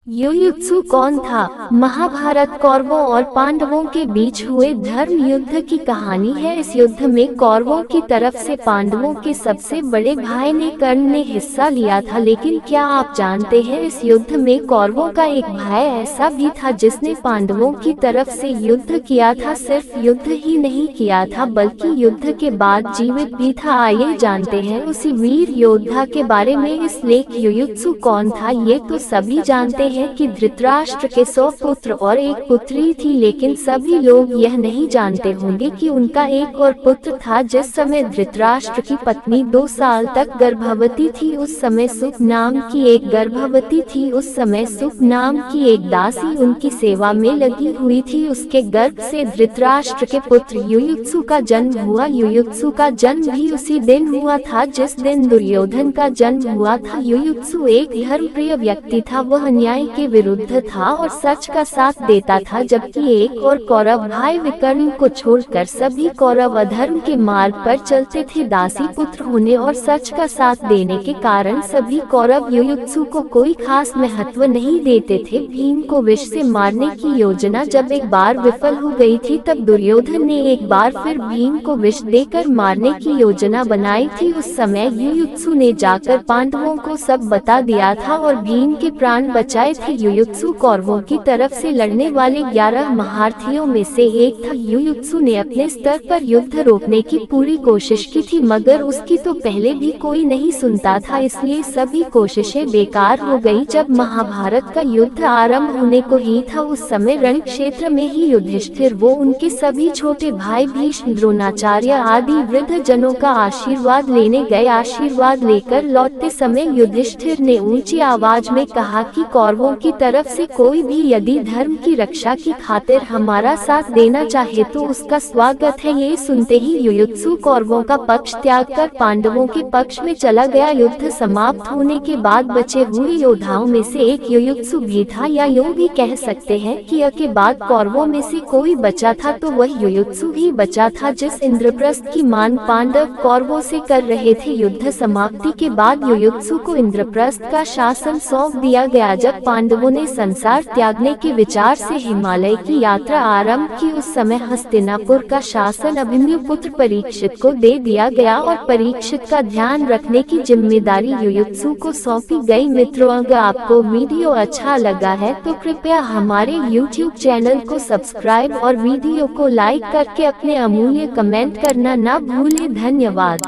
युयुत्सु कौन था? महाभारत कौरवों और पांडवों के बीच हुए धर्म युद्ध की कहानी है। इस युद्ध में कौरवों की तरफ से पांडवों के सबसे बड़े भाई ने कर्ण ने हिस्सा लिया था। लेकिन क्या आप जानते हैं, इस युद्ध में कौरवों का एक भाई ऐसा भी था जिसने पांडवों की तरफ से युद्ध किया था। सिर्फ युद्ध ही नहीं किया था बल्कि युद्ध के बाद जीवित भी था। आइए जानते हैं उसी वीर योद्धा के बारे में। इस लेख युयुत्सु कौन था? ये तो सभी जानते हैं कि धृतराष्ट्र के 100 पुत्र और एक पुत्री थी, लेकिन सभी लोग यह नहीं जानते होंगे कि उनका एक और पुत्र था। जिस समय धृतराष्ट्र की पत्नी 2 साल तक गर्भवती थी, उस समय सुप नाम की एक गर्भवती थी। उस समय सुप नाम की एक दासी उनकी सेवा में लगी हुई थी। उसके गर्भ से धृतराष्ट्र के पुत्र युयुत्सु का जन्म हुआ। युयुत्सु का जन्म भी उसी दिन हुआ था जिस दिन दुर्योधन का जन्म हुआ था। युयुत्सु एक धर्मप्रिय व्यक्ति था। वह अन्याय के विरुद्ध था और सच का साथ देता था, जबकि एक और कौरव भाई विकर्ण को छोड़कर सभी कौरव अधर्म के मार्ग पर चलते थे। दासी पुत्र होने और सच का साथ देने के कारण सभी कौरव युयुत्सु को कोई खास महत्व नहीं देते थे। भीम को विष से मारने की योजना जब एक बार विफल हो गई थी, तब दुर्योधन ने एक बार फिर भीम को विष देकर मारने की योजना बनाई थी। उस समय युयुत्सु ने जाकर पांडवों को सब बता दिया था और भीम के प्राण बचाए थे। युयुत्सु कौरवों की तरफ से लड़ने वाले 11 महारथियों में से एक था। युयुत्सु ने अपने स्तर पर युद्ध रोकने की पूरी कोशिश की थी, मगर उसकी तो पहले भी कोई नहीं सुनता था, इसलिए सभी कोशिशें बेकार हो गई। जब महाभारत का युद्ध आरंभ होने को ही था, उस समय रण क्षेत्र में ही युधिष्ठिर वो उनके सभी छोटे भाई भीष्म, द्रोणाचार्य आदि वृद्ध जनों का आशीर्वाद लेने गए। आशीर्वाद लेकर लौटते समय युधिष्ठिर ने ऊंची आवाज में कहा कि कौरवों की तरफ से कोई भी यदि धर्म की रक्षा की खातिर हमारा साथ देना चाहे तो उसका स्वागत है। ये सुनते ही युयुत्सु कौरवों का पक्ष त्याग कर पांडवों के पक्ष में चला गया। युद्ध समाप्त होने के बाद बचे हुए योद्धाओं में से एक युयुत्सु भी था, या यूं भी कह सकते हैं कि के बाद कौरवों में से कोई बचा था तो वह युयुत्सु ही बचा था, जिस इंद्रप्रस्थ की मांग पांडव कौरवों से कर रहे थे। युद्ध समाप्ति के बाद युयुत्सु को इंद्रप्रस्थ का शासन सौंप दिया गया। जब पांडवों ने संसार त्यागने के विचार से हिमालय की यात्रा आरंभ की, उस समय हस्तिनापुर का शासन अभिमन्यु पुत्र परीक्षित को दे दिया गया और परीक्षित का ध्यान रखने की जिम्मेदारी युयुत्सु को सौंपी गई। मित्रों, अगर आपको वीडियो अच्छा लगा है तो कृपया हमारे YouTube चैनल को सब्सक्राइब और वीडियो को लाइक करके अपने अमूल्य कमेंट करना ना भूलें। धन्यवाद।